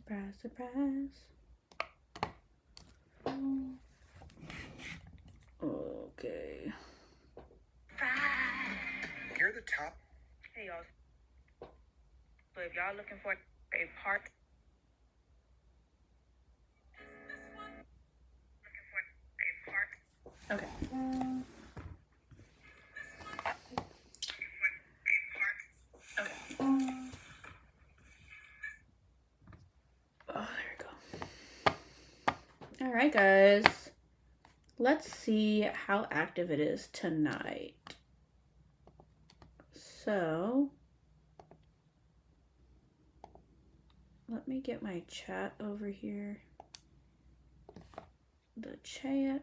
Surprise, surprise. Okay. Here are the top. Hey y'all. So if y'all looking for a part, Okay. Oh, there we go. All right, guys. Let's see how active it is tonight. So, let me get my chat over here. The chat.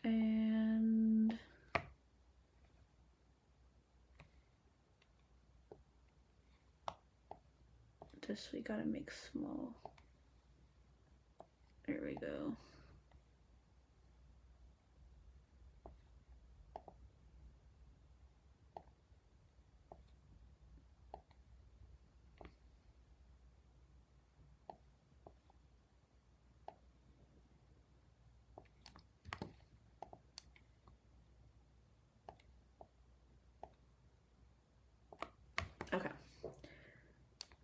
And this we gotta make small. There we go. Okay.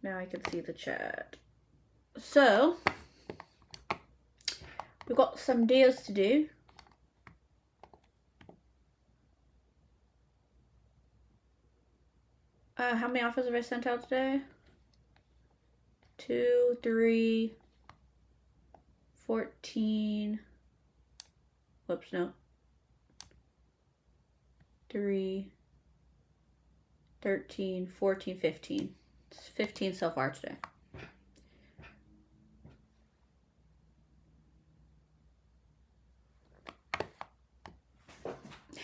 Now I can see the chat. So, we've got some deals to do. How many offers have I sent out today? 2, 3, 14. Whoops, no. 3, 13, 14, 15. It's 15 so far today.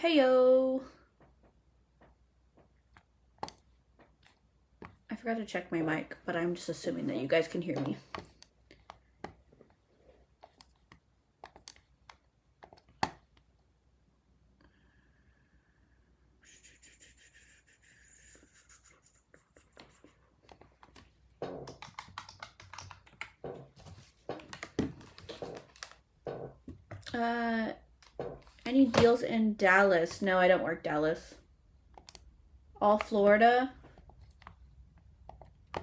Heyo. I forgot to check my mic, but I'm just assuming that you guys can hear me. Any deals in Dallas? No, I don't work Dallas. All Florida.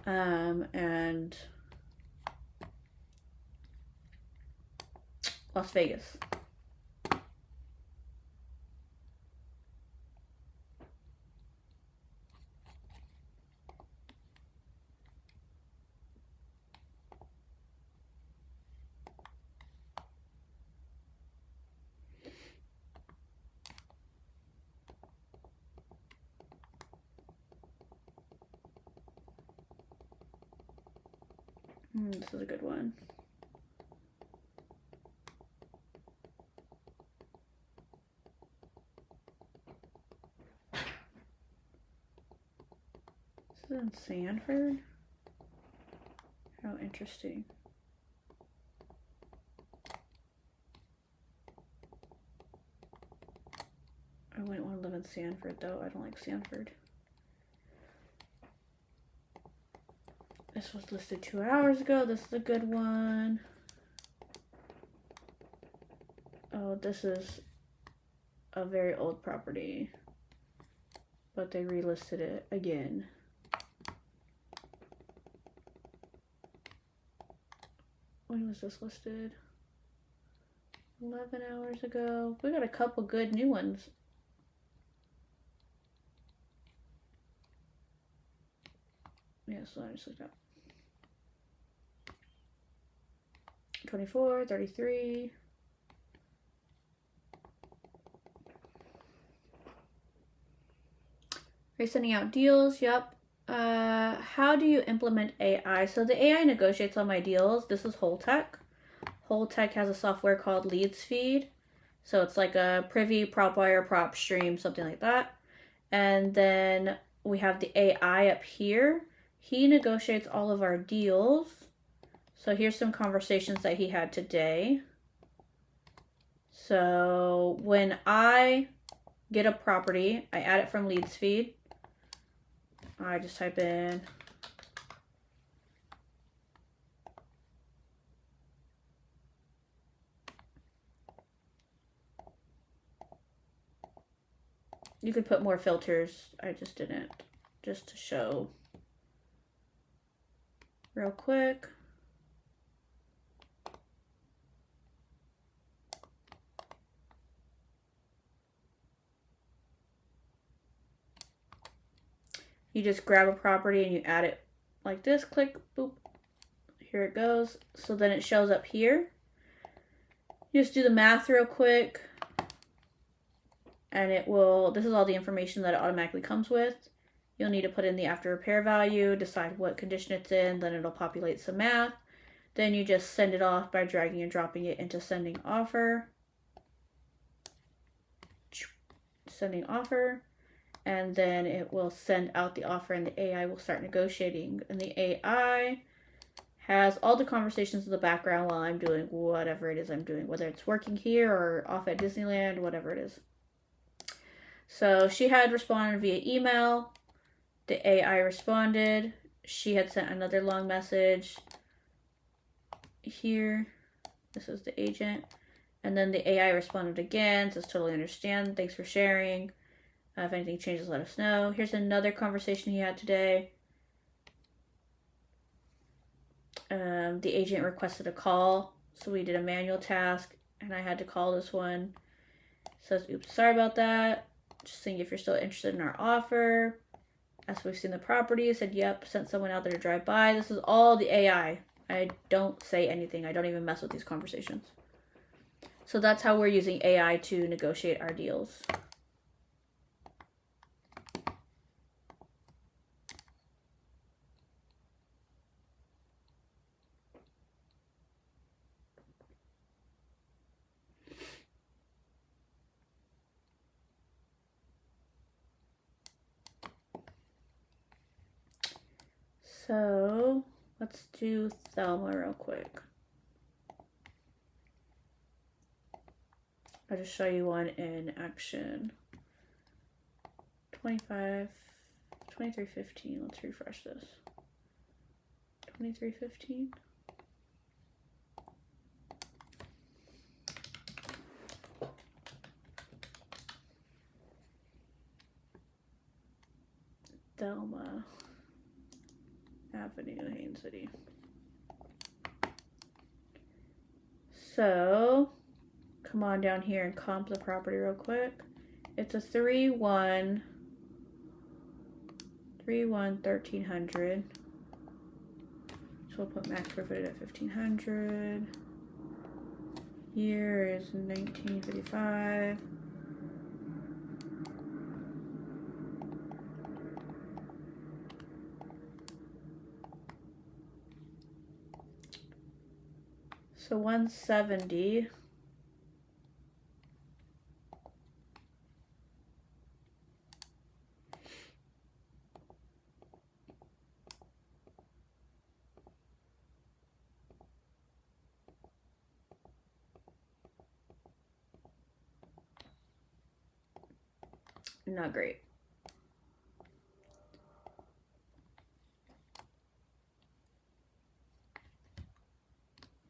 And Las Vegas. This is a good one. This is in Sanford. How interesting. I wouldn't want to live in Sanford though. I don't like Sanford. This was listed 2 hours ago. This is a good one. Oh, this is a very old property, but they relisted it again. When was this listed? 11 hours ago. We got a couple good new ones. Yeah, so I just looked up. 24, 33. Are you sending out deals? Yep. How do you implement AI? So the AI negotiates all my deals. This is Wholetek. Wholetek has a software called Leads Feed. So it's like a privy, prop wire, prop stream, something like that. And then we have the AI up here. He negotiates all of our deals. So here's some conversations that he had today. So when I get a property, I add it from Leads Feed. I just type in you could put more filters. I just didn't, just to show real quick. You just grab a property and you add it like this, click, boop, here it goes. So then it shows up here. You just do the math real quick and it will, this is all the information that it automatically comes with. You'll need to put in the after repair value, decide what condition it's in, then it'll populate some math. Then you just send it off by dragging and dropping it into sending offer. Sending offer. And then it will send out the offer and the AI will start negotiating. And the AI has all the conversations in the background while I'm doing whatever it is I'm doing, whether it's working here or off at Disneyland, whatever it is. So she had responded via email. The AI responded. She had sent another long message here. This is the agent. And then the AI responded again. Says, totally understand. Thanks for sharing. If anything changes, let us know. Here's another conversation he had today. The agent requested a call. So we did a manual task. And I had to call this one. Says, oops, sorry about that. Just seeing if you're still interested in our offer. As we've seen the property. Said, yep, sent someone out there to drive by. This is all the AI. I don't say anything. I don't even mess with these conversations. So that's how we're using AI to negotiate our deals. So let's do Thelma real quick. I'll just show you one in action. 2315. Let's refresh this. 2315. Thelma Avenue, Haines City. So come on down here and comp the property real quick. It's a 3-1 1300. So we'll put max square footage at 1500. Year is 1955. So 170. Not great.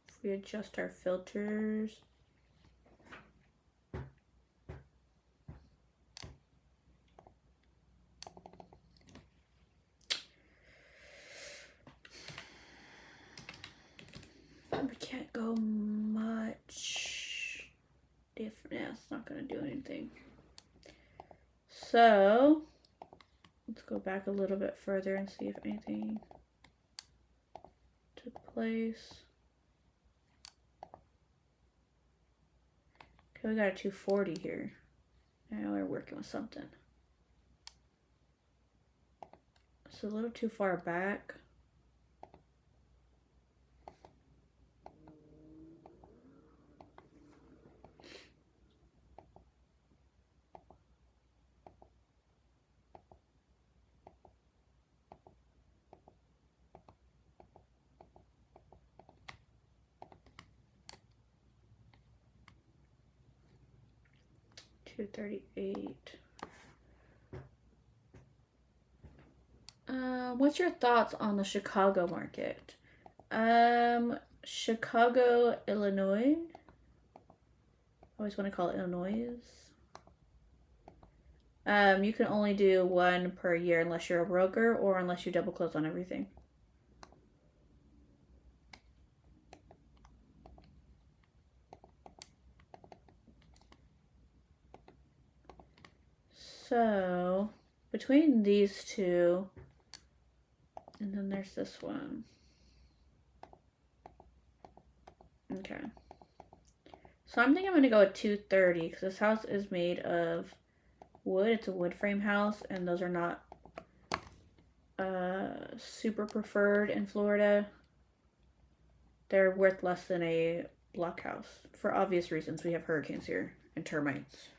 If we adjust our filters. We can't go much different. Yeah, it's not going to do anything. So let's go back a little bit further and see if anything took place. Okay, we got a 240 here. Now we're working with something. It's a little too far back. $238. What's your thoughts on the Chicago market? Chicago, Illinois. I always want to call it Illinois. You can only do one per year unless you're a broker or unless you double close on everything. So, between these two, and then there's this one. Okay. So I'm thinking I'm going to go with 230 because this house is made of wood. It's a wood frame house, and those are not super preferred in Florida. They're worth less than a block house for obvious reasons. We have hurricanes here and termites.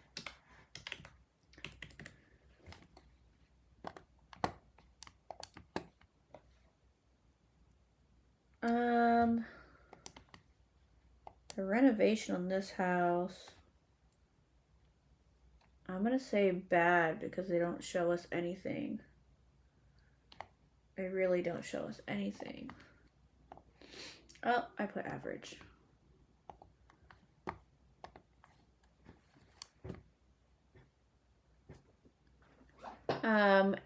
The renovation on this house, I'm gonna say bad because they don't show us anything. They really don't show us anything. Oh, I put average.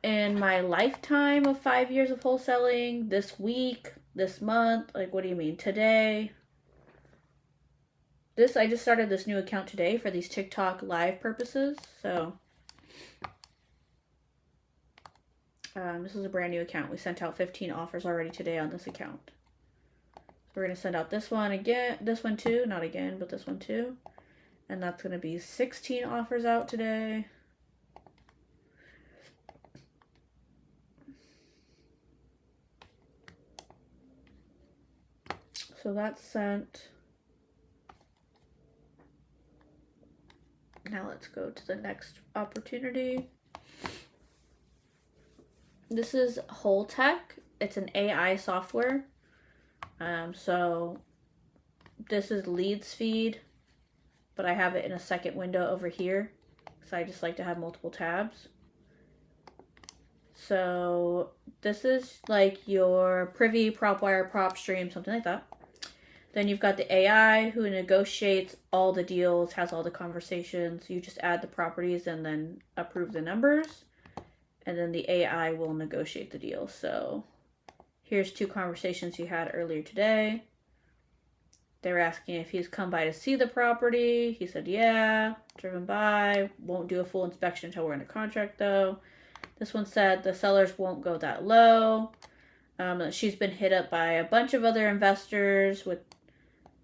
In my lifetime of 5 years of wholesaling, this week, this month, like, what do you mean? Today? I just started this new account today for these TikTok live purposes. So, this is a brand new account. We sent out 15 offers already today on this account. So we're going to send out this one again, this one too, not again, but this one too. And that's going to be 16 offers out today. So that's sent. Now let's go to the next opportunity. This is Wholetek. It's an AI software. So this is leads feed, but I have it in a second window over here. So I just like to have multiple tabs. So this is like your Privy, PropWire, PropStream, something like that. Then you've got the AI who negotiates all the deals, has all the conversations. You just add the properties and then approve the numbers. And then the AI will negotiate the deal. So here's 2 conversations you had earlier today. They were asking if he's come by to see the property. He said, yeah, driven by. Won't do a full inspection until we're under contract though. This one said the sellers won't go that low. She's been hit up by a bunch of other investors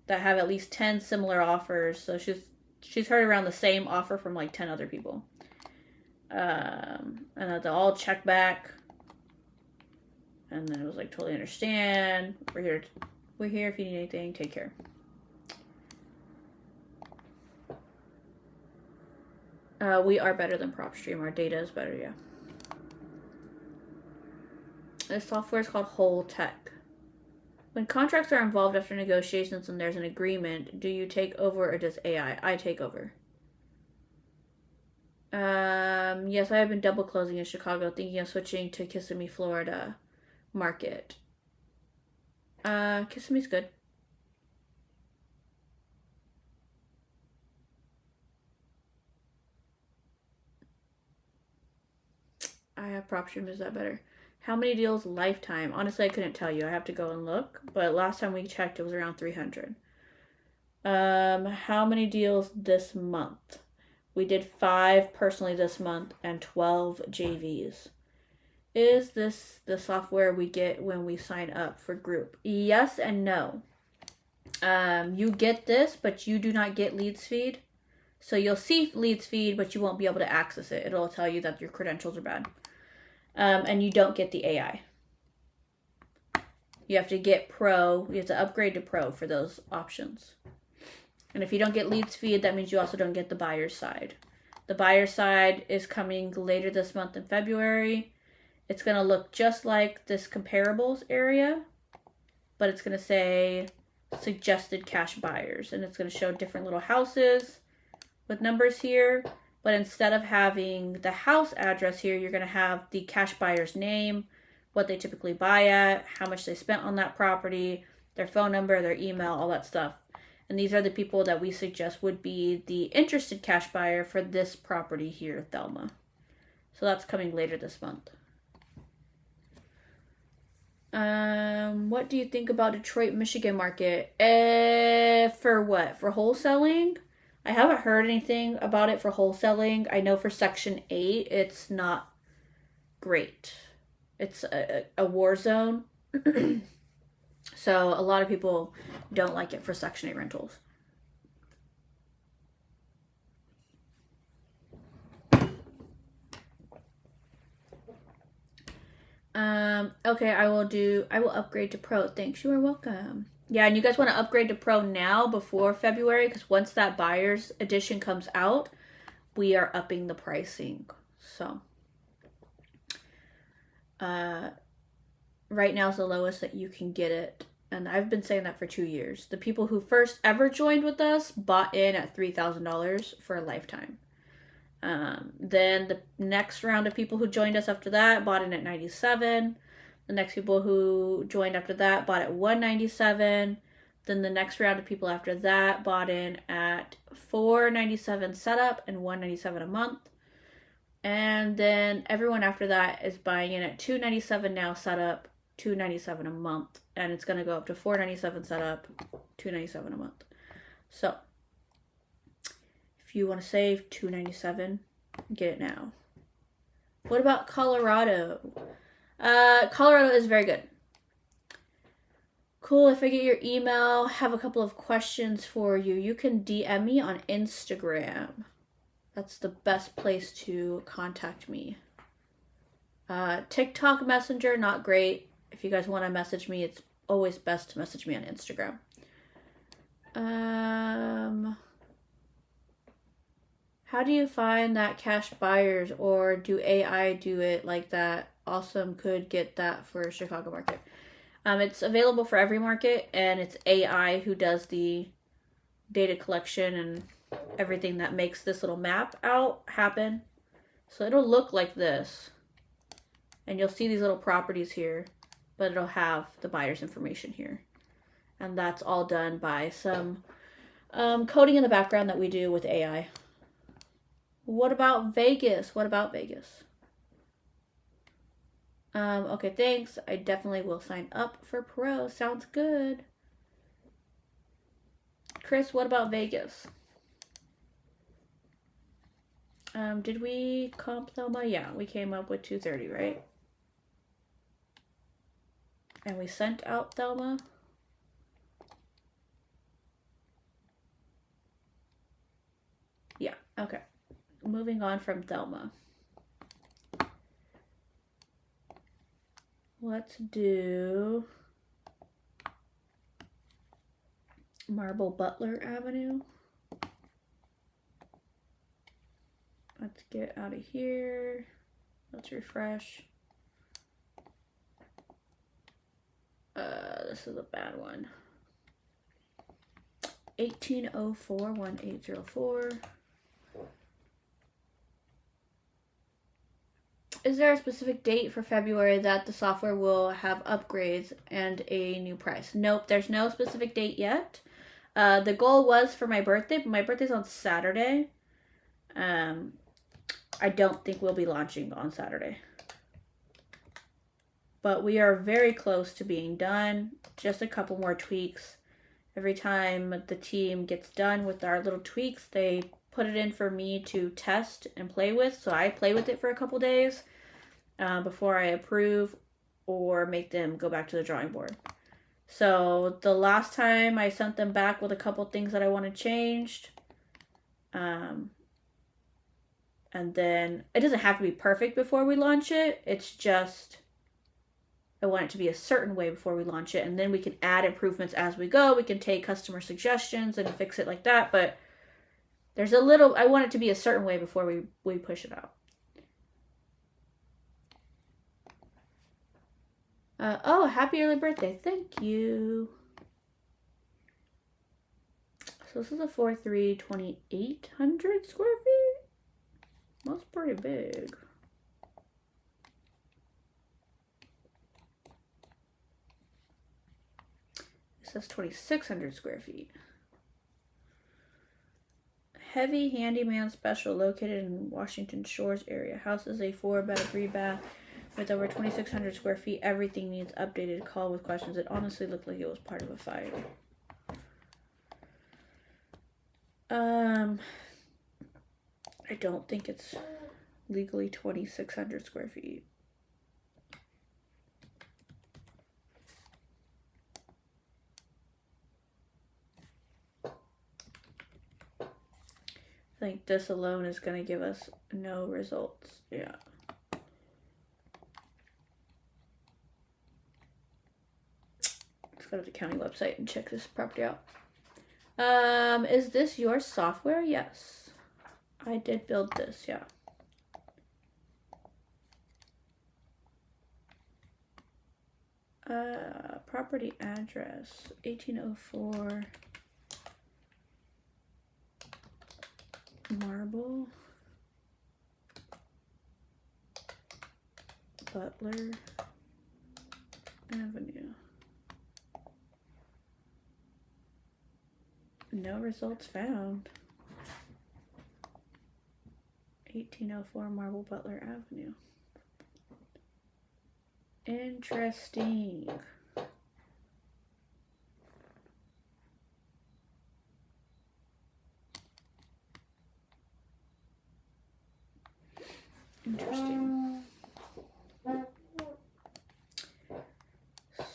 that have at least 10 similar offers. So she's heard around the same offer from like 10 other people. And they'll all check back. And then it was like, totally understand. We're here if you need anything. Take care. We are better than PropStream. Our data is better, yeah. This software is called Wholetek. When contracts are involved after negotiations and there's an agreement, do you take over or does AI? I take over. Yes, I have been double closing in Chicago, thinking of switching to Kissimmee, Florida market. Kissimmee's good. I have PropStream. Is that better? How many deals lifetime? Honestly, I couldn't tell you. I have to go and look. But last time we checked, it was around 300. How many deals this month? We did 5 personally this month and 12 JVs. Is this the software we get when we sign up for group? Yes and no. You get this, but you do not get leads feed. So you'll see leads feed, but you won't be able to access it. It'll tell you that your credentials are bad. And you don't get the AI. You have to get Pro. You have to upgrade to Pro for those options. And if you don't get leads feed, that means you also don't get the buyer's side. The buyer's side is coming later this month in February. It's going to look just like this comparables area, but it's going to say suggested cash buyers. And it's going to show different little houses with numbers here. But instead of having the house address here, you're going to have the cash buyer's name, what they typically buy at, how much they spent on that property, their phone number, their email, all that stuff. And these are the people that we suggest would be the interested cash buyer for this property here, Thelma. So that's coming later this month. What do you think about Detroit, Michigan market? For what? For wholesaling? I haven't heard anything about it for wholesaling. I know for Section 8, it's not great. It's a war zone. So a lot of people don't like it for Section 8 rentals. Okay, I will upgrade to Pro. Thanks, you are welcome. Yeah, and you guys want to upgrade to Pro now before February, because once that buyer's edition comes out, we are upping the pricing. So, right now is the lowest that you can get it. And I've been saying that for 2 years. The people who first ever joined with us bought in at $3,000 for a lifetime. Then the next round of people who joined us after that bought in at $97. The next people who joined after that bought at $197. Then the next round of people after that bought in at $497 setup and $197 a month. And then everyone after that is buying in at $297 now setup, $297 a month, and it's gonna go up to $497 setup, $297 a month. So if you want to save $297, get it now. What about Colorado? Colorado is very good. Cool. If I get your email, have a couple of questions for you. You can DM me on Instagram. That's the best place to contact me. TikTok Messenger, not great. If you guys want to message me, it's always best to message me on Instagram. How do you find that cash buyers, or do AI do it like that? Awesome, could get that for Chicago market. It's available for every market, and it's AI who does the data collection and everything that makes this little map out happen. So it'll look like this, and you'll see these little properties here, but it'll have the buyer's information here. And that's all done by some coding in the background that we do with AI. What about Vegas? What about Vegas? Okay, thanks. I definitely will sign up for Pro. Sounds good. Chris, what about Vegas? Did we comp Thelma? Yeah, we came up with 230, right? And we sent out Thelma. Yeah, okay. Moving on from Thelma. Let's do Marble Butler Avenue. Let's get out of here. Let's refresh. This is a bad one. 1804-1804. Is there a specific date for February that the software will have upgrades and a new price? Nope, there's no specific date yet. The goal was for my birthday, but my birthday's on Saturday. I don't think we'll be launching on Saturday. But we are very close to being done. Just a couple more tweaks. Every time the team gets done with our little tweaks, they put it in for me to test and play with. So I play with it for a couple days before I approve or make them go back to the drawing board. So the last time I sent them back with a couple things that I wanted changed. And then it doesn't have to be perfect before we launch it. It's just I want it to be a certain way before we launch it. And then we can add improvements as we go. We can take customer suggestions and fix it like that. But there's a little, I want it to be a certain way before we push it out. Oh, happy early birthday. Thank you. So this is a 4.3, 2,800 square feet. That's pretty big. says 2,600 square feet. Heavy handyman special located in Washington Shores area. House is a 4-bed, 3-bath with over 2,600 square feet. Everything needs updated. Call with questions. It honestly looked like it was part of a fire. I don't think it's legally 2,600 square feet. I think this alone is going to give us no results. Yeah. Let's go to the county website and check this property out. Is this your software? Yes. I did build this, yeah. Property address, 1804 Marble, Butler Avenue. No results found. 1804 Marble, Butler Avenue. Interesting. Interesting.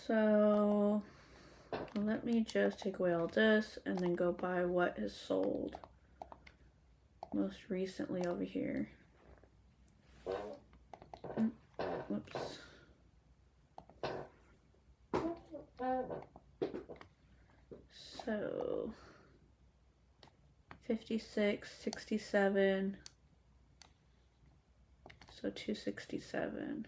So let me just take away all this and then go by what is sold most recently over here. Whoops. So 56, 67. So 267.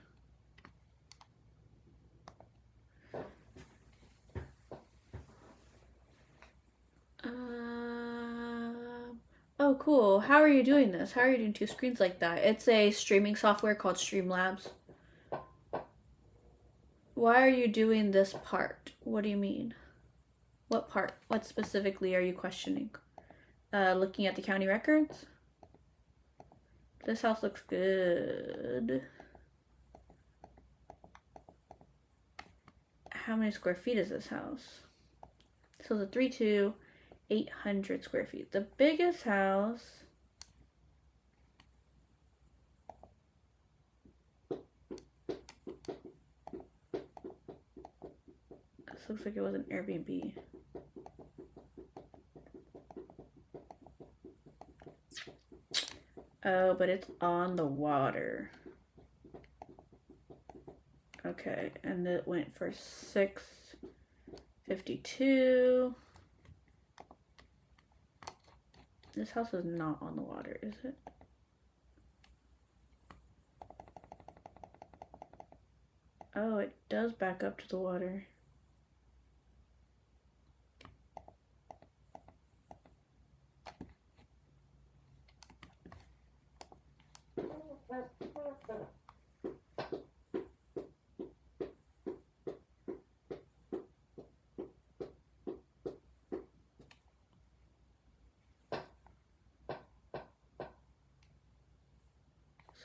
Oh, cool. How are you doing this? How are you doing 2 screens like that? It's a streaming software called Streamlabs. Why are you doing this part? What do you mean? What part? What specifically are you questioning? Looking at the county records? This house looks good. How many square feet is this house? So the 3-2, 800 square feet. The biggest house. This looks like it was an Airbnb. Oh, but it's on the water. Okay, and it went for $652. This house is not on the water, is it? Oh, it does back up to the water.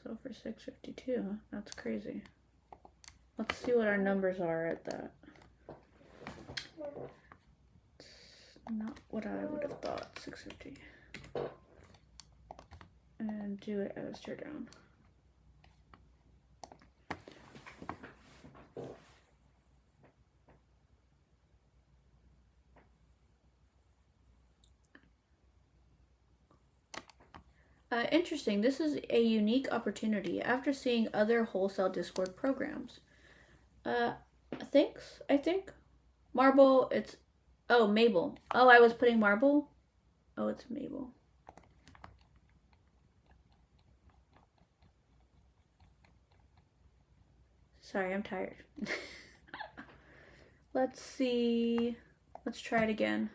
So for 652, huh? That's crazy. Let's see what our numbers are at that. It's not what I would have thought, 650. And do it as teardown. Interesting. This is a unique opportunity after seeing other wholesale Discord programs. Thanks, I think. Marble, it's... Oh, Mabel. Oh, I was putting Marble? Oh, it's Mabel. Sorry, I'm tired. Let's see. Let's try it again.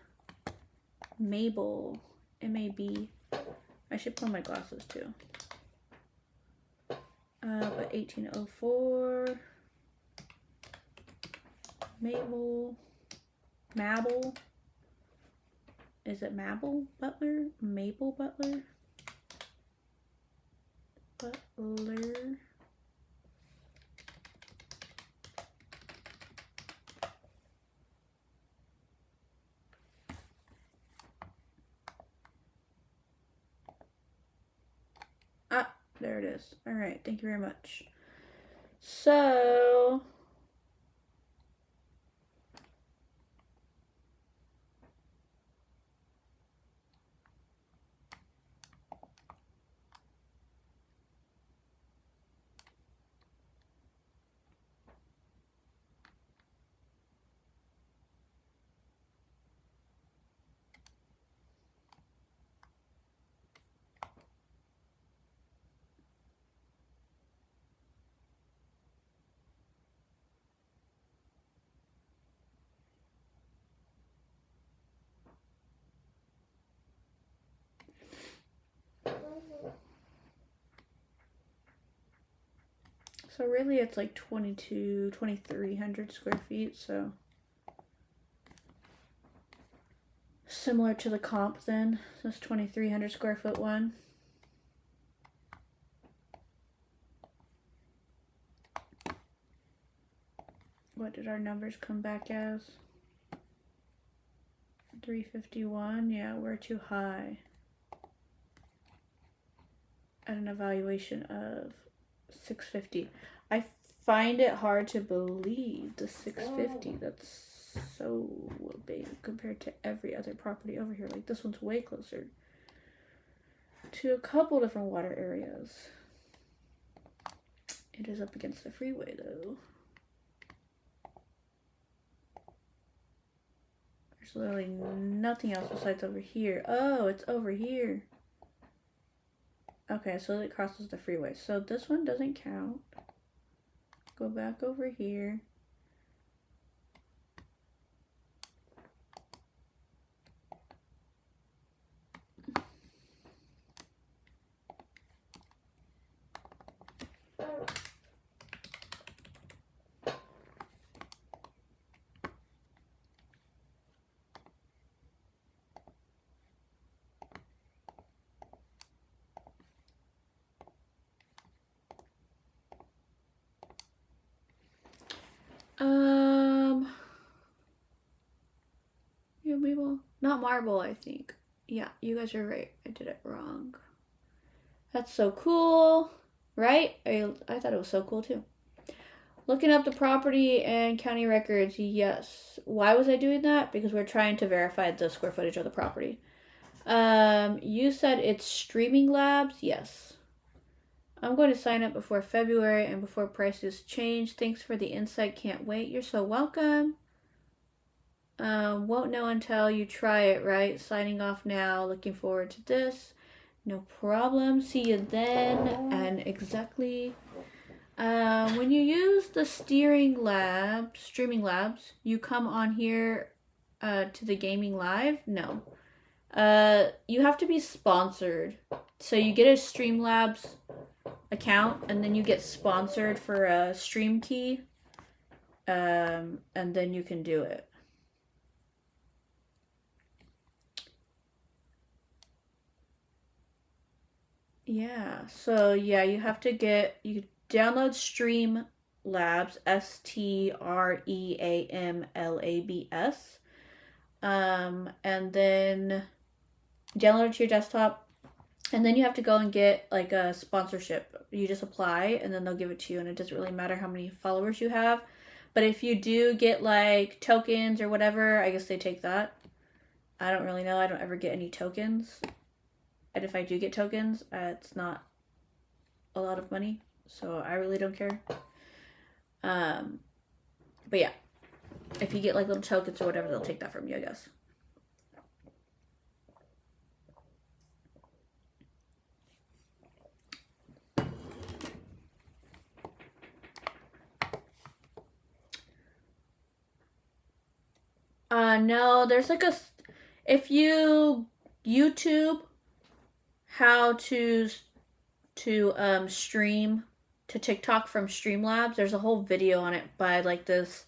Mabel. M-A-B. I should put on my glasses too. But 1804. Mabel. Mabel. Is it Mabel Butler? Mabel Butler? Butler. Ah, there it is. All right, thank you very much. So, really it's like 2,300 square feet, so similar to the comp then. So it's 2,300 square foot one. What did our numbers come back as? 351. Yeah, we're too high. At an evaluation of 650. I find it hard to believe the 650. That's so big compared to every other property over here. Like this one's way closer to a couple different water areas. It is up against the freeway though. There's literally nothing else besides over here. Oh, it's over here. Okay, so it crosses the freeway. So this one doesn't count. Go back over here. Yeah, Mabel. Not marble, I think. Yeah, you guys are right. I did it wrong. That's so cool, right? I thought it was so cool too. Looking up the property and county records, yes. Why was I doing that? Because we're trying to verify the square footage of the property. You said it's Streaming Labs? Yes. I'm going to sign up before February and before prices change. Thanks for the insight. Can't wait. You're so welcome. Won't know until you try it, right? Signing off now. Looking forward to this. No problem. See you then. And exactly. When you use the Streaming Labs, you come on here to the Gaming Live? No. You have to be sponsored. So you get a Streamlabs account and then you get sponsored for a stream key. And then you can do it. Yeah, so yeah, you have to you download Streamlabs, Streamlabs, and then download it to your desktop, and then you have to go and get like a sponsorship. You just apply, and then they'll give it to you, and it doesn't really matter how many followers you have. But if you do get like tokens or whatever, I guess they take that. I don't really know. I don't ever get any tokens. And if I do get tokens, it's not a lot of money, so I really don't care. But yeah, if you get like little tokens or whatever, they'll take that from you, I guess. No, there's like if you YouTube how to stream to TikTok from Streamlabs, there's a whole video on it by like this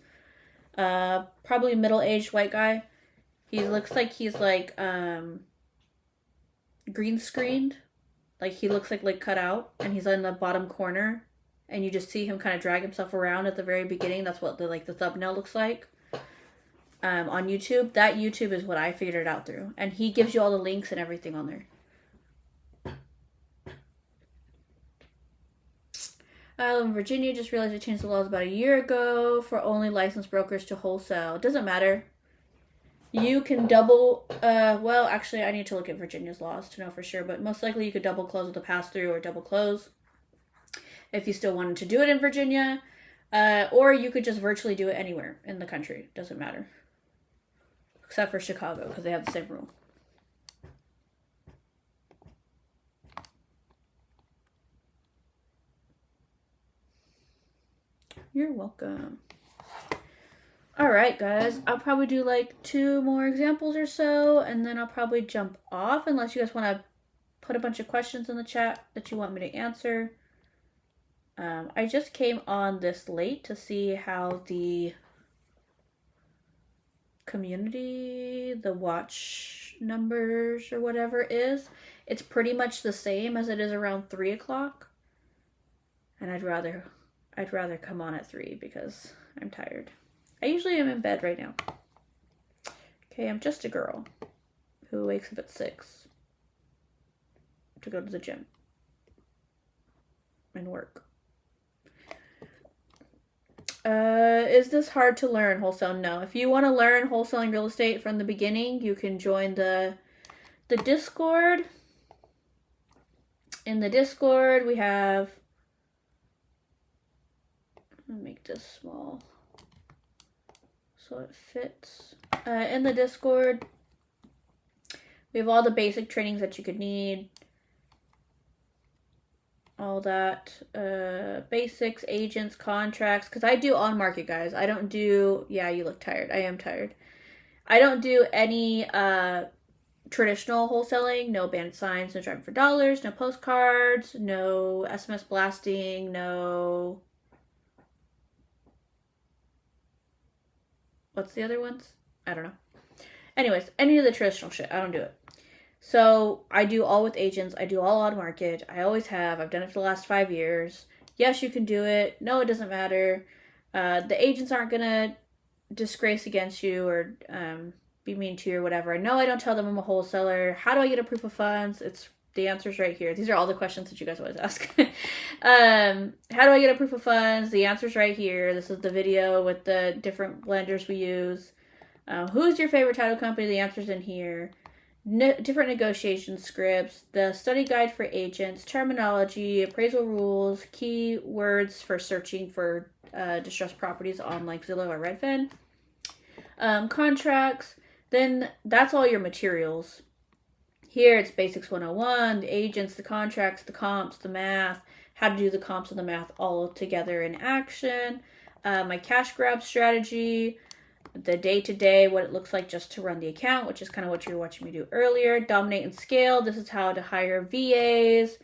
Probably middle-aged white guy. He looks like he's like green screened. Like he looks like cut out, and he's in the bottom corner, and you just see him kind of drag himself around at the very beginning. That's what the thumbnail looks like. On YouTube. That YouTube is what I figured it out through. And he gives you all the links and everything on there. Virginia just realized they changed the laws about a year ago for only licensed brokers to wholesale. It doesn't matter. You can double, well, actually, I need to look at Virginia's laws to know for sure, but most likely you could double close with a pass-through or double close if you still wanted to do it in Virginia. Or you could just virtually do it anywhere in the country. Doesn't matter. Except for Chicago, because they have the same rule. You're welcome. Alright, guys. I'll probably do like 2 more examples or so, and then I'll probably jump off, unless you guys want to put a bunch of questions in the chat that you want me to answer. I just came on this late to see how the community, the watch numbers or whatever is. It's pretty much the same as it is around 3 o'clock. And I'd rather come on at 3 because I'm tired. I usually am in bed right now. Okay, I'm just a girl who wakes up at 6 to go to the gym and work. Is this hard to learn wholesale? No. If you want to learn wholesaling real estate from the beginning, you can join the Discord. In the Discord, we have, I'll make this small so it fits. In the Discord, we have all the basic trainings that you could need. All that, basics, agents, contracts, because I do on market, guys. I don't do, yeah, you look tired. I am tired. I don't do any traditional wholesaling. No bandit signs, no driving for dollars, no postcards, no SMS blasting, no, what's the other ones? I don't know. Anyways, any of the traditional shit, I don't do it. So I do all with agents. I do all on market. I always have. I've done it for the last 5 years. Yes, you can do it. No, it doesn't matter. The agents aren't going to disgrace against you or be mean to you or whatever. No, I don't tell them I'm a wholesaler. How do I get a proof of funds? The answer's right here. These are all the questions that you guys always ask. How do I get a proof of funds? The answer's right here. This is the video with the different lenders we use. Who's your favorite title company? The answer's in here. Different negotiation scripts, the study guide for agents, terminology, appraisal rules, key words for searching for distressed properties on like Zillow or Redfin, contracts. Then that's all your materials. Here it's Basics 101, the agents, the contracts, the comps, the math, how to do the comps and the math all together in action, my cash grab strategy, the day-to-day, what it looks like just to run the account, which is kind of what you were watching me do earlier. Dominate and scale. This is how to hire VAs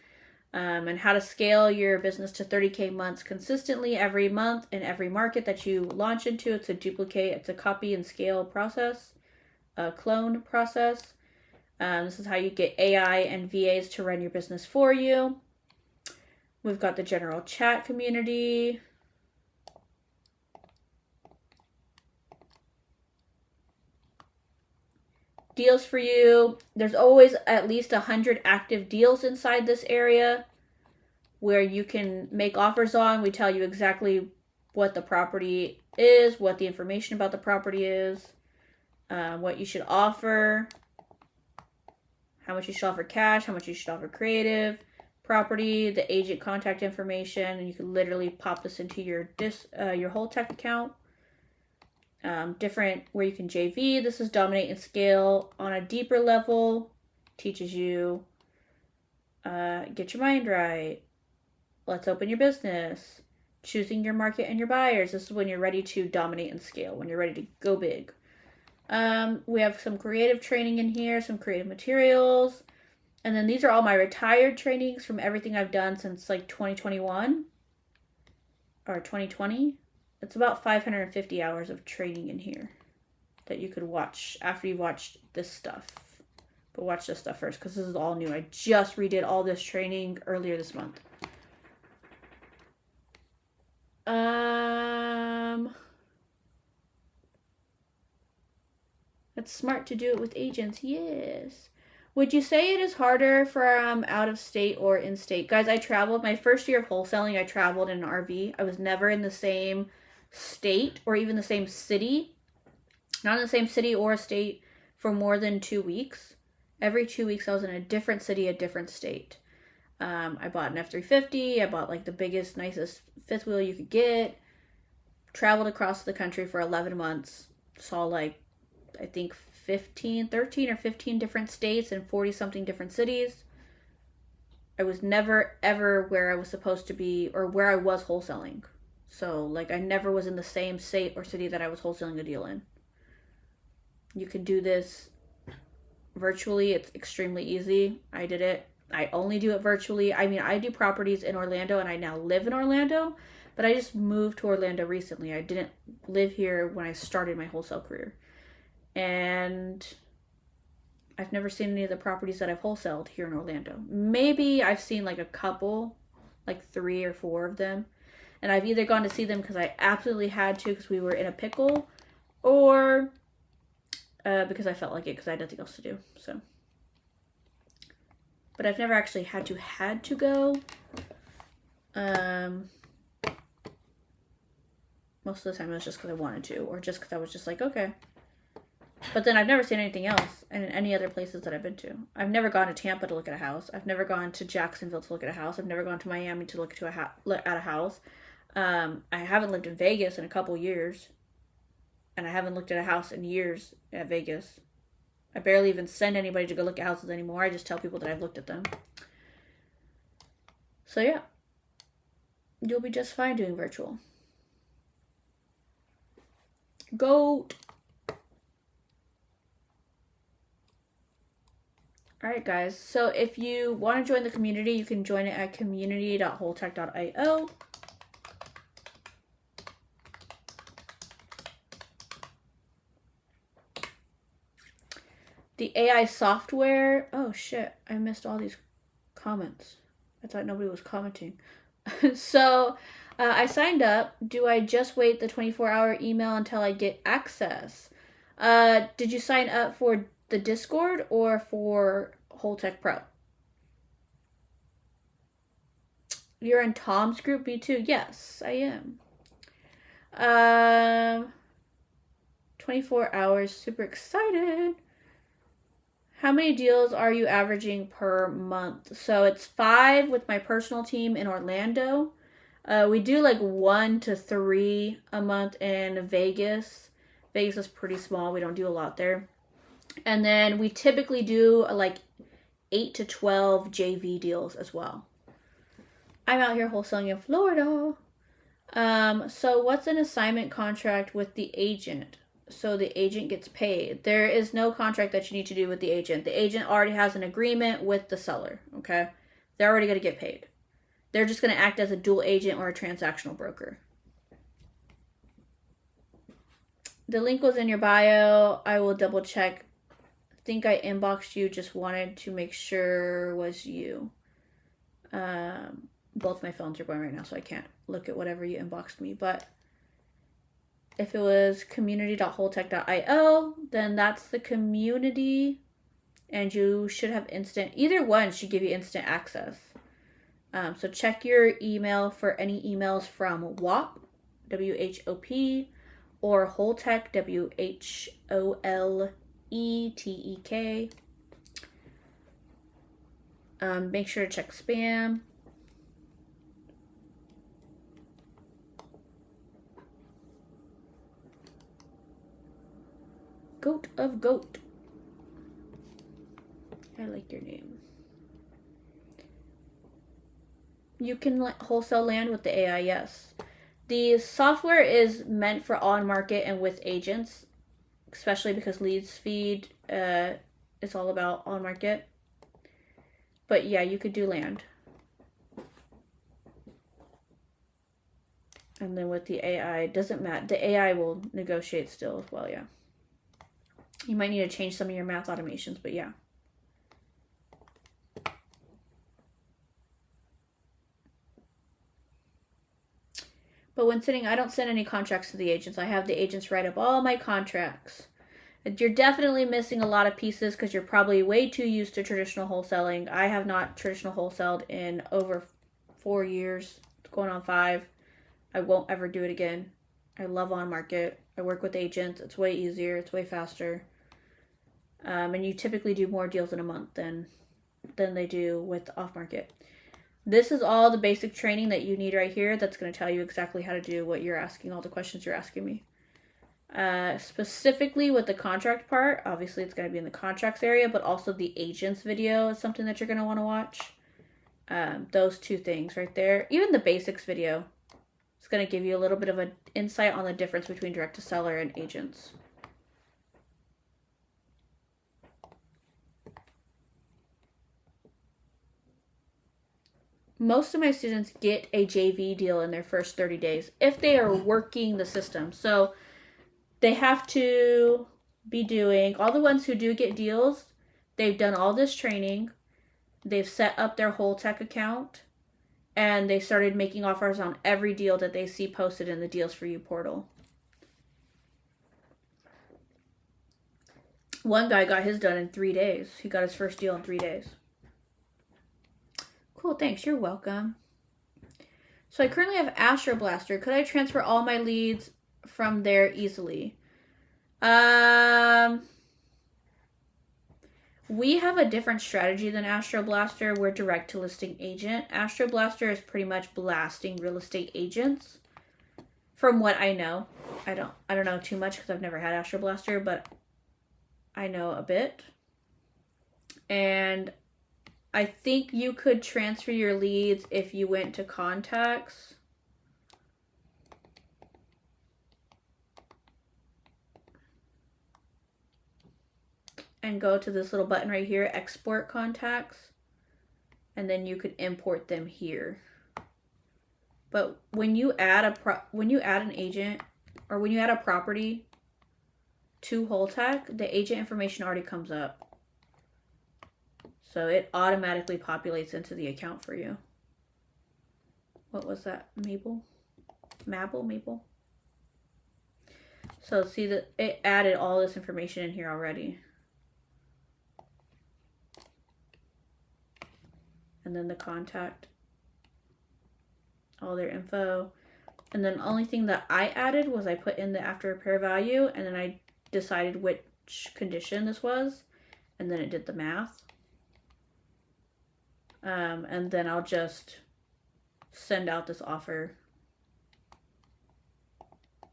and how to scale your business to 30K months consistently every month in every market that you launch into. It's a duplicate, it's a copy and scale process, a clone process. This is how you get AI and VAs to run your business for you. We've got the general chat community. Deals for you. There's always at least 100 active deals inside this area where you can make offers on. We tell you exactly what the property is, what the information about the property is, what you should offer, how much you should offer cash, how much you should offer creative, property, the agent contact information, and you can literally pop this into your Wholetek account. Different where you can JV. This is dominate and scale on a deeper level. Teaches you get your mind right. Let's open your business. Choosing your market and your buyers. This is when you're ready to dominate and scale, when you're ready to go big. We have some creative training in here, some creative materials. And then these are all my retired trainings from everything I've done since like 2021 or 2020. It's about 550 hours of training in here that you could watch after you've watched this stuff. But watch this stuff first because this is all new. I just redid all this training earlier this month. It's smart to do it with agents. Yes. Would you say it is harder from out of state or in state? Guys, I traveled my first year of wholesaling. I traveled in an RV. I was never in the same state or even the same city. Not in the same city or state for more than 2 weeks. Every 2 weeks I was in a different city, a different state. I bought an F-350. I bought like the biggest, nicest fifth wheel you could get. Traveled across the country for 11 months. Saw like, I think 13 or 15 different states and 40 something different cities. I was never ever where I was supposed to be or where I was wholesaling. So like I never was in the same state or city that I was wholesaling a deal in. You can do this virtually. It's extremely easy. I did it. I only do it virtually. I mean, I do properties in Orlando and I now live in Orlando, but I just moved to Orlando recently. I didn't live here when I started my wholesale career. And I've never seen any of the properties that I've wholesaled here in Orlando. Maybe I've seen like a couple, like 3 or 4 of them. And I've either gone to see them because I absolutely had to because we were in a pickle, or because I felt like it because I had nothing else to do. So, but I've never actually had to go. Most of the time it was just because I wanted to, or just because I was just like, okay. But then I've never seen anything else in any other places that I've been to. I've never gone to Tampa to look at a house. I've never gone to Jacksonville to look at a house. I've never gone to Miami to look at a house. I haven't lived in Vegas in a couple years. And I haven't looked at a house in years at Vegas. I barely even send anybody to go look at houses anymore. I just tell people that I've looked at them. So yeah. You'll be just fine doing virtual. Goat. Alright guys, so if you want to join the community, you can join it at community.wholetek.io. The AI software, oh shit, I missed all these comments. I thought nobody was commenting. So, I signed up. Do I just wait the 24-hour email until I get access? Did you sign up for the Discord or for Wholetek Pro? You're in Tom's group, me too. Yes, I am. 24 hours, super excited. How many deals are you averaging per month? So it's 5 with my personal team in Orlando. We do like 1 to 3 a month in Vegas. Vegas is pretty small. We don't do a lot there. And then we typically do like 8 to 12 JV deals as well. I'm out here wholesaling in Florida. So what's an assignment contract with the agent? So the agent gets paid. There is no contract that you need to do with the agent. The agent already has an agreement with the seller, okay? They're already going to get paid. They're just going to act as a dual agent or a transactional broker. The link was in your bio. I will double check. I think I inboxed you. Just wanted to make sure was you. Both my phones are going right now, so I can't look at whatever you inboxed me. But if it was community.wholetek.io, then that's the community. And you should have instant. Either one should give you instant access. So check your email for any emails from WHOP, W-H-O-P, or Wholetek, W-H-O-L-E-T-E-K. Make sure to check spam. Goat of Goat. I like your name. You can wholesale land with the AI, yes. The software is meant for on market and with agents, especially because leads feed is all about on market. But yeah, you could do land. And then with the AI, it doesn't matter. The AI will negotiate still as well, yeah. You might need to change some of your math automations, but yeah. But when sitting, I don't send any contracts to the agents. I have the agents write up all my contracts. You're definitely missing a lot of pieces because you're probably way too used to traditional wholesaling. I have not traditional wholesaled in over 4 years. It's going on 5. I won't ever do it again. I love on market. I work with agents. It's way easier. It's way faster. And you typically do more deals in a month than they do with off market. This is all the basic training that you need right here. That's going to tell you exactly how to do what you're asking, all the questions you're asking me. Specifically with the contract part, obviously it's going to be in the contracts area, but also the agents video is something that you're going to want to watch. Those 2 things right there. Even the basics video is going to give you a little bit of an insight on the difference between direct to seller and agents. Most of my students get a JV deal in their first 30 days if they are working the system. So they have to be doing, all the ones who do get deals, they've done all this training, they've set up their Wholetek account, and they started making offers on every deal that they see posted in the Deals for You portal. One guy got his done in 3 days. He got his first deal in 3 days. Cool, thanks. You're welcome. So I currently have Astro Blaster. Could I transfer all my leads from there easily? We have a different strategy than Astro Blaster. We're direct to listing agent. Astro Blaster is pretty much blasting real estate agents. From what I know. I don't know too much because I've never had Astro Blaster, but I know a bit. And I think you could transfer your leads if you went to contacts. And go to this little button right here, export contacts. And then you could import them here. But when you add an agent or when you add a property to Wholetek, the agent information already comes up. So it automatically populates into the account for you. What was that? Mabel? So see that it added all this information in here already. And then the contact, all their info. And then the only thing that I added was I put in the after repair value, and then I decided which condition this was, and then it did the math. And then I'll just send out this offer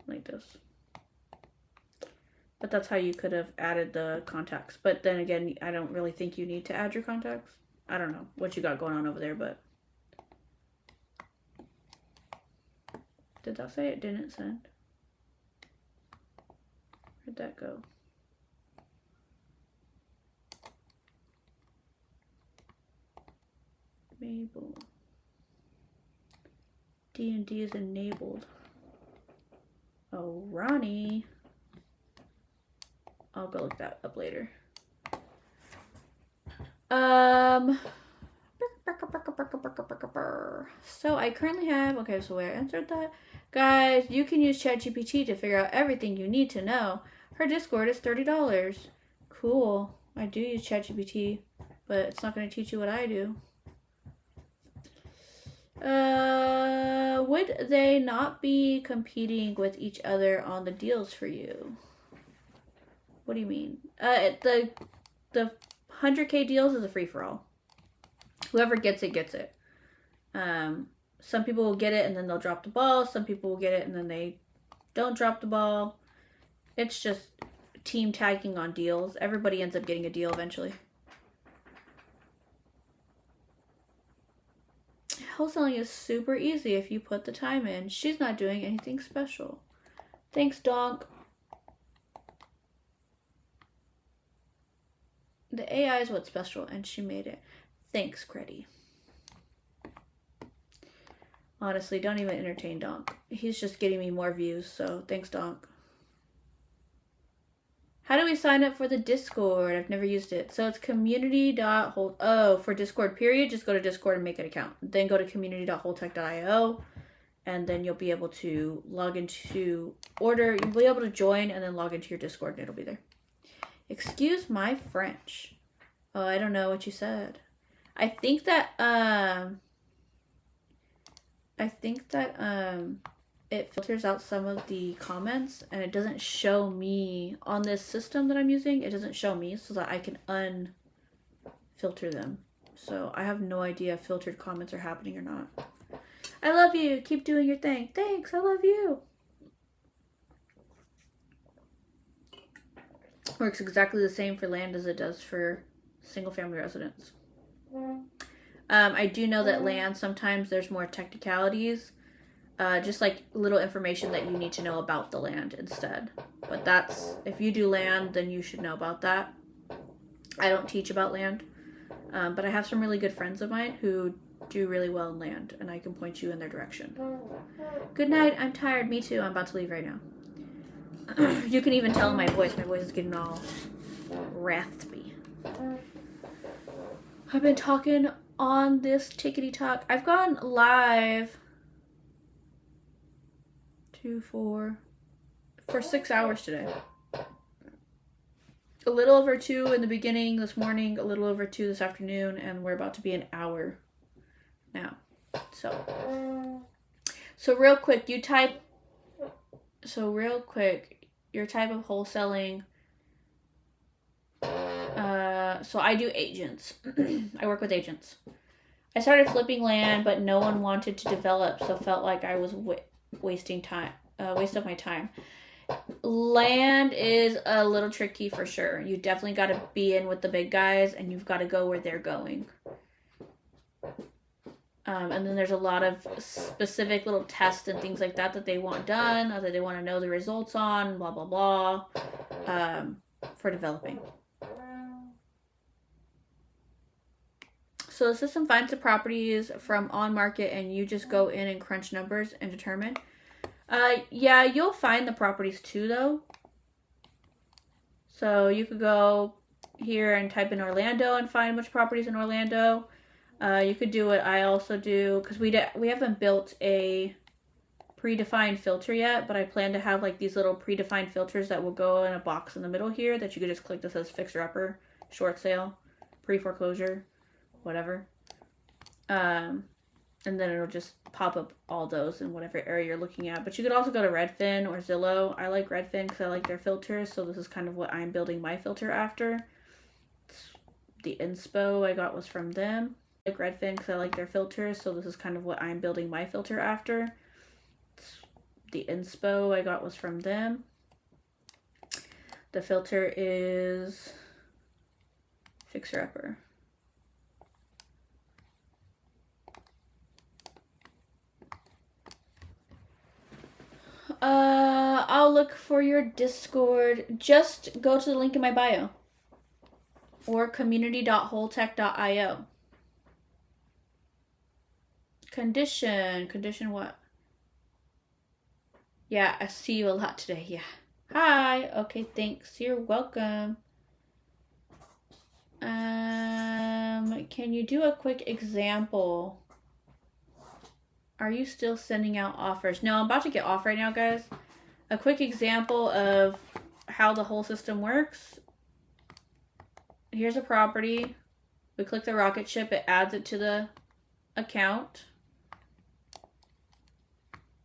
like this. But that's how you could have added the contacts. But then again, I don't really think you need to add your contacts. I don't know what you got going on over there, but did that say it didn't send? Where'd that go? Mabel. D&D is enabled. Oh, Ronnie. I'll go look that up later. So I currently have, okay, so I answered that. Guys, you can use ChatGPT to figure out everything you need to know. Her Discord is $30. Cool. I do use ChatGPT, but it's not going to teach you what I do. Would they not be competing with each other on the deals for you? What do you mean? The 100K deals is a free-for-all. Whoever gets it, gets it. Some people will get it and then they'll drop the ball. Some people will get it and then they don't drop the ball. It's just team tagging on deals. Everybody ends up getting a deal eventually. Wholesaling is super easy if you put the time in. She's not doing anything special. Thanks, Donk. The AI is what's special, and she made it. Thanks, Creddy. Honestly, don't even entertain Donk. He's just getting me more views, so thanks, Donk. How do we sign up for the Discord? I've never used it. So it's community.hold. Oh, for Discord period, just go to Discord and make an account. Then go to community.wholesale.io, and then you'll be able to log into order. You'll be able to join and then log into your Discord, and it'll be there. Excuse my French. Oh, I don't know what you said. I think that it filters out some of the comments, and it doesn't show me on this system that I'm using. It doesn't show me so that I can unfilter them. So I have no idea if filtered comments are happening or not. I love you. Keep doing your thing. Thanks. I love you. Works exactly the same for land as it does for single family residence. I do know that land, sometimes there's more technicalities, just like little information that you need to know about the land instead. But that's, if you do land, then you should know about that. I don't teach about land, but I have some really good friends of mine who do really well in land, and I can point you in their direction. Good night. I'm tired. Me too. I'm about to leave right now. You can even tell in my voice. My voice is getting all raspy. I've been talking on this tickety talk. I've gone live for 6 hours today. A little over 2 in the beginning this morning, a little over 2 this afternoon, and we're about to be an hour now. So real quick, your type of wholesaling. So I do agents. I work with agents. I started flipping land, but no one wanted to develop, so felt like I was wasting time. Waste of my time. Land is a little tricky for sure. You definitely got to be in with the big guys, and you've got to go where they're going. And then there's a lot of specific little tests and things like that they want done, or that they want to know the results on, blah, blah, blah, for developing. So the system finds the properties from on market, and you just go in and crunch numbers and determine. Yeah, you'll find the properties too, though. So you could go here and type in Orlando and find which properties in Orlando. You could do what I also do, because we haven't built a predefined filter yet, but I plan to have like these little predefined filters that will go in a box in the middle here that you could just click that says fixer upper, short sale, pre-foreclosure, whatever. And then it'll just pop up all those in whatever area you're looking at. But you could also go to Redfin or Zillow. I like Redfin because I like their filters, so this is kind of what I'm building my filter after. The inspo I got was from them. I like Redfin because I like their filters, so this is kind of what I'm building my filter after. The inspo I got was from them. The filter is fixer upper. I'll look for your Discord. Just go to the link in my bio. Or community.wholetek.io. Condition what? Yeah, I see you a lot today. Yeah. Hi. Okay, thanks. You're welcome. Can you do a quick example? Are you still sending out offers? No, I'm about to get off right now, guys. A quick example of how the whole system works. Here's a property. We click the rocket ship. It adds it to the account.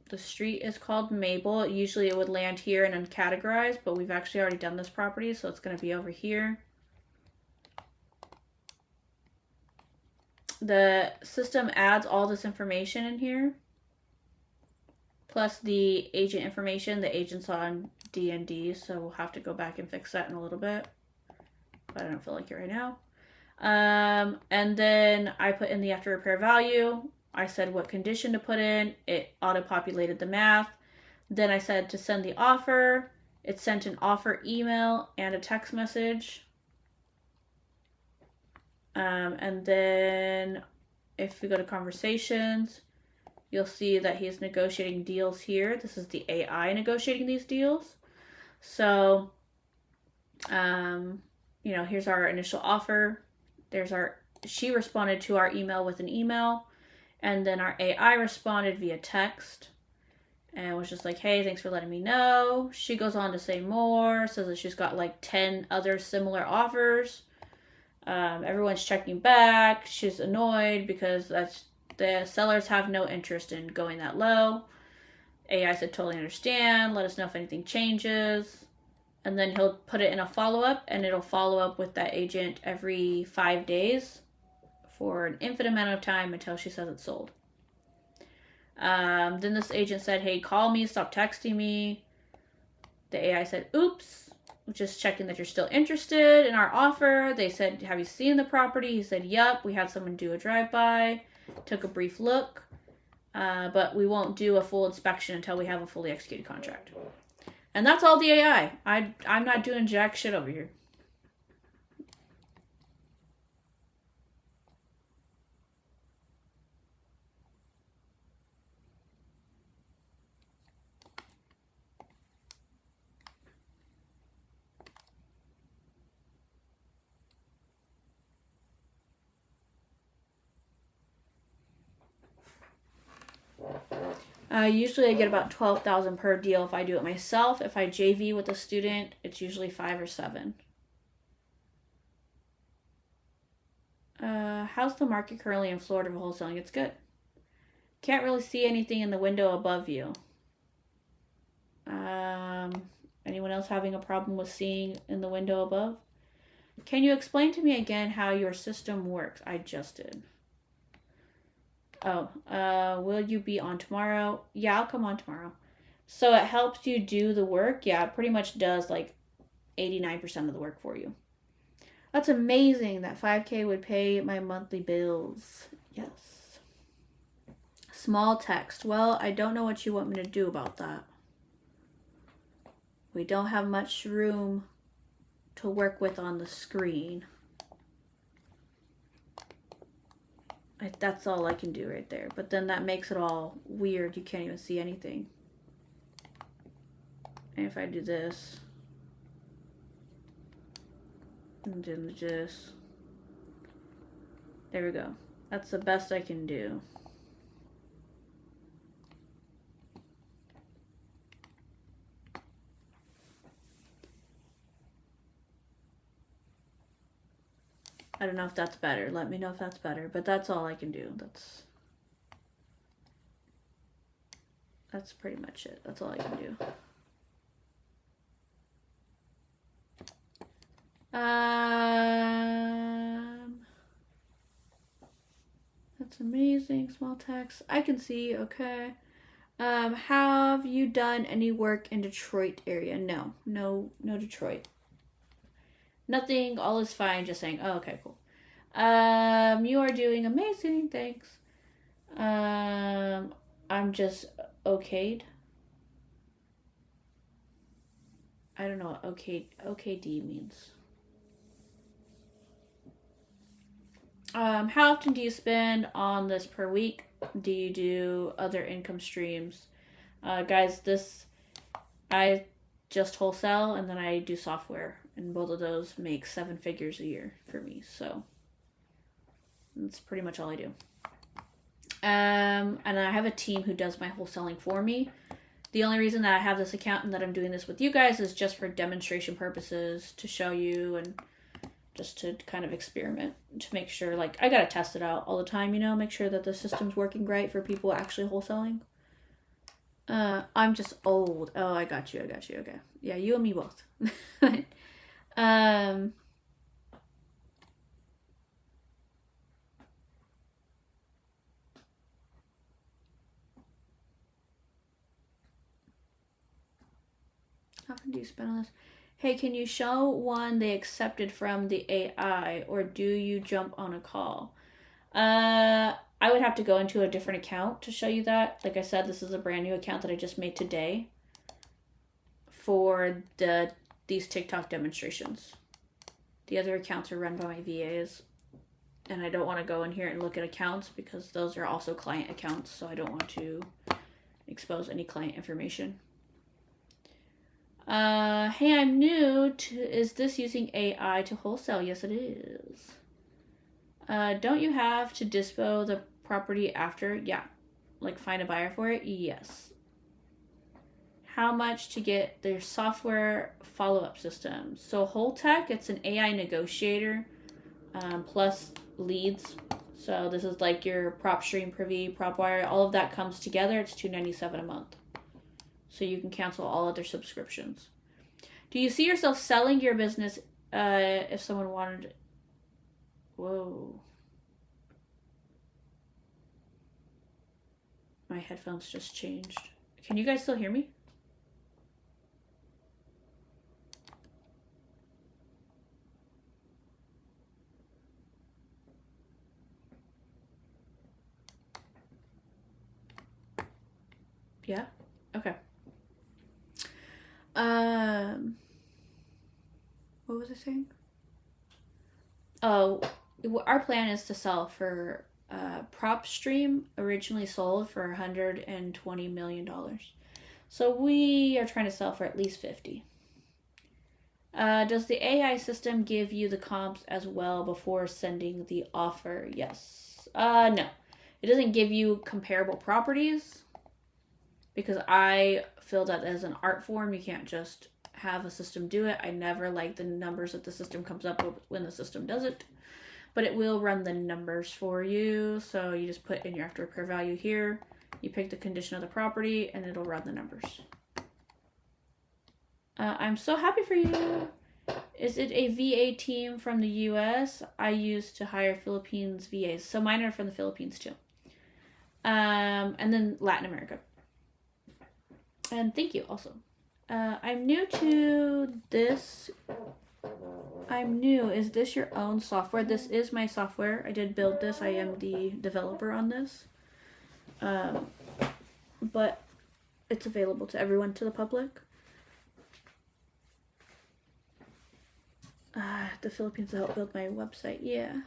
The street is called Mabel. Usually it would land here and then categorize, but we've actually already done this property, so it's going to be over here. The system adds all this information in here, plus the agent information. The agent's on D&D, so we'll have to go back and fix that in a little bit, but I don't feel like it right now. And then I put in the after repair value. I said what condition to put in. It auto-populated the math. Then I said to send the offer. It sent an offer email and a text message. And then if we go to conversations, you'll see that he's negotiating deals here. This is the AI negotiating these deals. So, here's our initial offer. She responded to our email with an email, and then our AI responded via text and was just like, hey, thanks for letting me know. She goes on to say more, says that she's got like 10 other similar offers. Everyone's checking back. She's annoyed because the sellers have no interest in going that low. AI said, totally understand. Let us know if anything changes. And then he'll put it in a follow-up, and it'll follow up with that agent every 5 days for an infinite amount of time until she says it's sold. Then this agent said, hey, call me, stop texting me. The AI said, oops, just checking that you're still interested in our offer. They said, have you seen the property? He said, yup, we had someone do a drive-by, took a brief look, but we won't do a full inspection until we have a fully executed contract. And that's all the AI. I'm not doing jack shit over here. Usually I get about 12,000 per deal if I do it myself. If I JV with a student, it's usually 5 or 7. How's the market currently in Florida for wholesaling? It's good. Can't really see anything in the window above you. Anyone else having a problem with seeing in the window above? Can you explain to me again how your system works? I just did. Oh, will you be on tomorrow? Yeah, I'll come on tomorrow. So it helps you do the work. Yeah, it pretty much does like 89% of the work for you. That's amazing that 5K would pay my monthly bills. Yes. Small text. Well, I don't know what you want me to do about that. We don't have much room to work with on the screen. That's all I can do right there. But then that makes it all weird. You can't even see anything. And if I do this, and then just, there we go. That's the best I can do. I don't know if that's better. Let me know if that's better. But that's all I can do. That's pretty much it. That's all I can do. That's amazing. Small text. I can see. Okay. Have you done any work in Detroit area? No Detroit. Nothing, all is fine, just saying, oh, okay, cool. You are doing amazing, thanks. I'm just okayed. I don't know what OKD means. How often do you spend on this per week? Do you do other income streams? Guys, I just wholesale and then I do software. And both of those make 7 figures a year for me. So that's pretty much all I do. And I have a team who does my wholesaling for me. The only reason that I have this account and that I'm doing this with you guys is just for demonstration purposes, to show you and just to kind of experiment, to make sure, like, I gotta test it out all the time, make sure that the system's working right for people actually wholesaling. I'm just old. Oh, I got you. Okay. Yeah, you and me both. How often do you spend on this? Hey, can you show one they accepted from the AI, or do you jump on a call? I would have to go into a different account to show you that. Like I said, this is a brand new account that I just made today for these TikTok demonstrations. The other accounts are run by my VAs. And I don't want to go in here and look at accounts because those are also client accounts, so I don't want to expose any client information. Hey, I'm new to, is this using AI to wholesale? Yes, it is. Don't you have to dispo the property after? Yeah. Like find a buyer for it? Yes. How much to get their software follow-up system? So Wholetek, it's an AI negotiator, plus leads. So this is like your PropStream, Privy, PropWire, all of that comes together. It's $297 a month. So you can cancel all other subscriptions. Do you see yourself selling your business if someone wanted? Whoa. My headphones just changed. Can you guys still hear me? Yeah? Okay. What was I saying? Oh, our plan is to sell for PropStream originally sold for $120 million. So we are trying to sell for at least 50. Does the AI system give you the comps as well before sending the offer? Yes. No. It doesn't give you comparable properties because I feel that as an art form, you can't just have a system do it. I never like the numbers that the system comes up with when the system does it. But it will run the numbers for you. So you just put in your after repair value here. You pick the condition of the property and it'll run the numbers. I'm so happy for you. Is it a VA team from the US? I used to hire Philippines VAs. So mine are from the Philippines too. And then Latin America. And thank you also. I'm new to this. I'm new. Is this your own software? This is my software. I did build this. I am the developer on this. But it's available to everyone, to the public. The Philippines helped build my website. Yeah.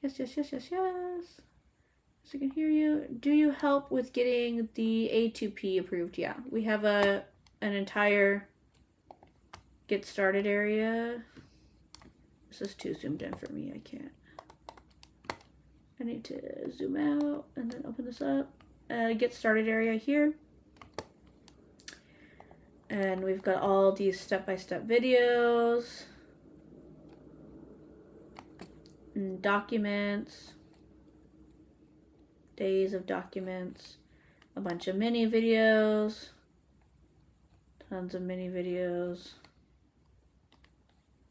Yes. So I can hear you. Do you help with getting the A2P approved? Yeah. We have an entire get started area. This is too zoomed in for me. I can't. I need to zoom out and then open this up. Get started area here. And we've got all these step-by-step videos. And documents. Days of documents. A bunch of mini videos. Tons of mini videos.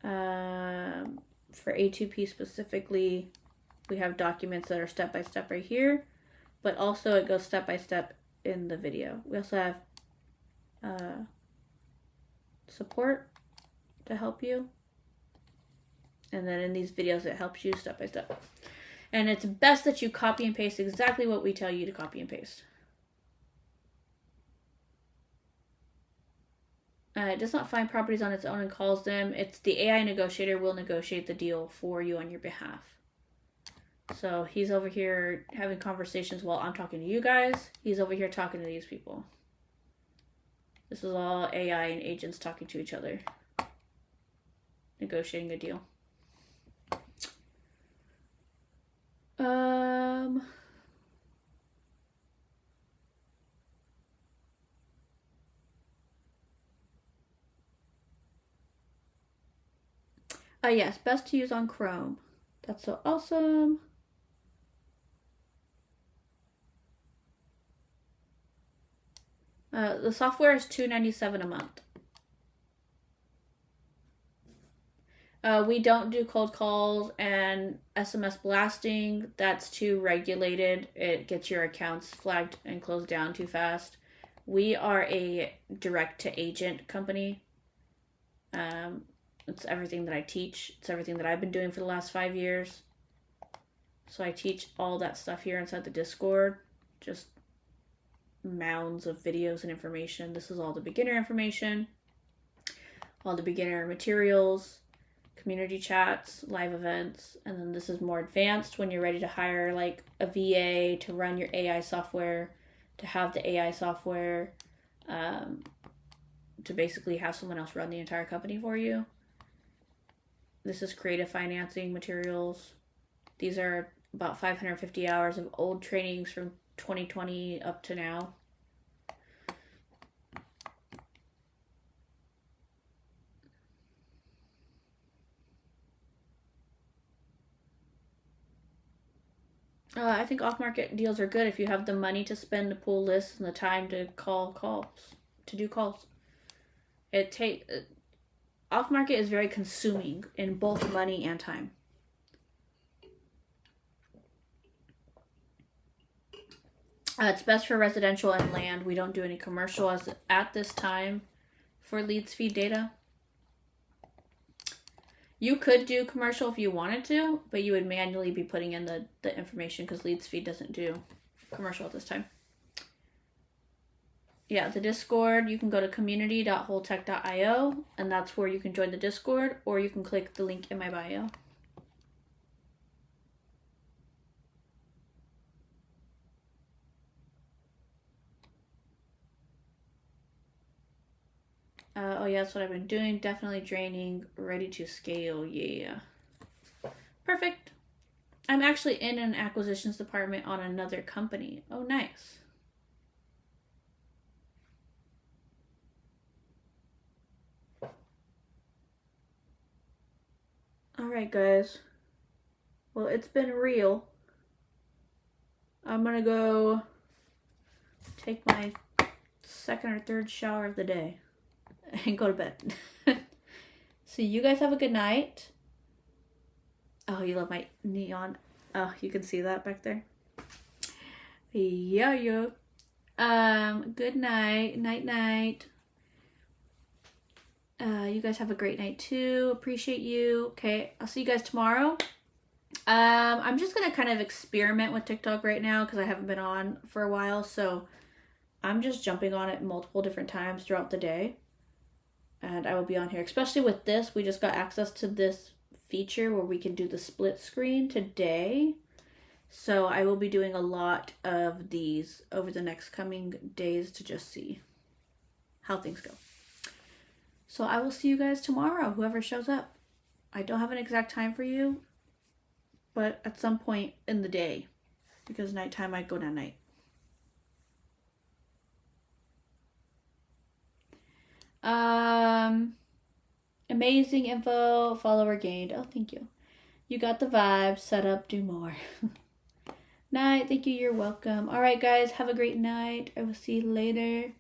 For A2P specifically, we have documents that are step-by-step right here. But also it goes step-by-step in the video. We also have support to help you, and then in these videos it helps you step by step, and it's best that you copy and paste exactly what we tell you to copy and paste. It does not find properties on its own and calls them. It's the AI negotiator will negotiate the deal for you on your behalf. So he's over here having conversations while I'm talking to you guys. He's over here talking to these people. This is all AI and agents talking to each other, negotiating a deal. Yes, best to use on Chrome. That's so awesome. The software is $297 a month. We don't do cold calls and SMS blasting. That's too regulated. It gets your accounts flagged and closed down too fast. We are a direct-to-agent company. It's everything that I teach. It's everything that I've been doing for the last 5 years. So I teach all that stuff here inside the Discord. Just mounds of videos and information. This is all the beginner information. All the beginner materials. community chats, live events, and then this is more advanced when you're ready to hire like a VA to run your AI software, to have the AI software, to basically have someone else run the entire company for you. This is creative financing materials. These are about 550 hours of old trainings from 2020 up to now. I think off-market deals are good if you have the money to spend to pull lists and the time to do calls. Off-market is very consuming in both money and time. It's best for residential and land. We don't do any commercial at this time for leads feed data. You could do commercial if you wanted to, but you would manually be putting in the information because leads feed doesn't do commercial at this time. Yeah, the Discord, you can go to community.wholetek.io, and that's where you can join the Discord, or you can click the link in my bio. Oh yeah, that's what I've been doing. Definitely draining, ready to scale. Yeah. Perfect. I'm actually in an acquisitions department on another company. Oh, nice. All right, guys. Well, it's been real. I'm gonna go take my second or third shower of the day and go to bed. So you guys have a good night. Oh, you love my neon. Oh, you can see that back there. Yeah. Good night. Night. You guys have a great night too. Appreciate you. Okay, I'll see you guys tomorrow. I'm just gonna kind of experiment with TikTok right now because I haven't been on for a while, so I'm just jumping on it multiple different times throughout the day. And I will be on here, especially with this. We just got access to this feature where we can do the split screen today. So I will be doing a lot of these over the next coming days to just see how things go. So I will see you guys tomorrow, whoever shows up. I don't have an exact time for you, but at some point in the day, because nighttime I go down night. Amazing info, follower gained. Oh, thank you. You got the vibe, set up, do more. Night, thank you, you're welcome. All right, guys, have a great night. I will see you later.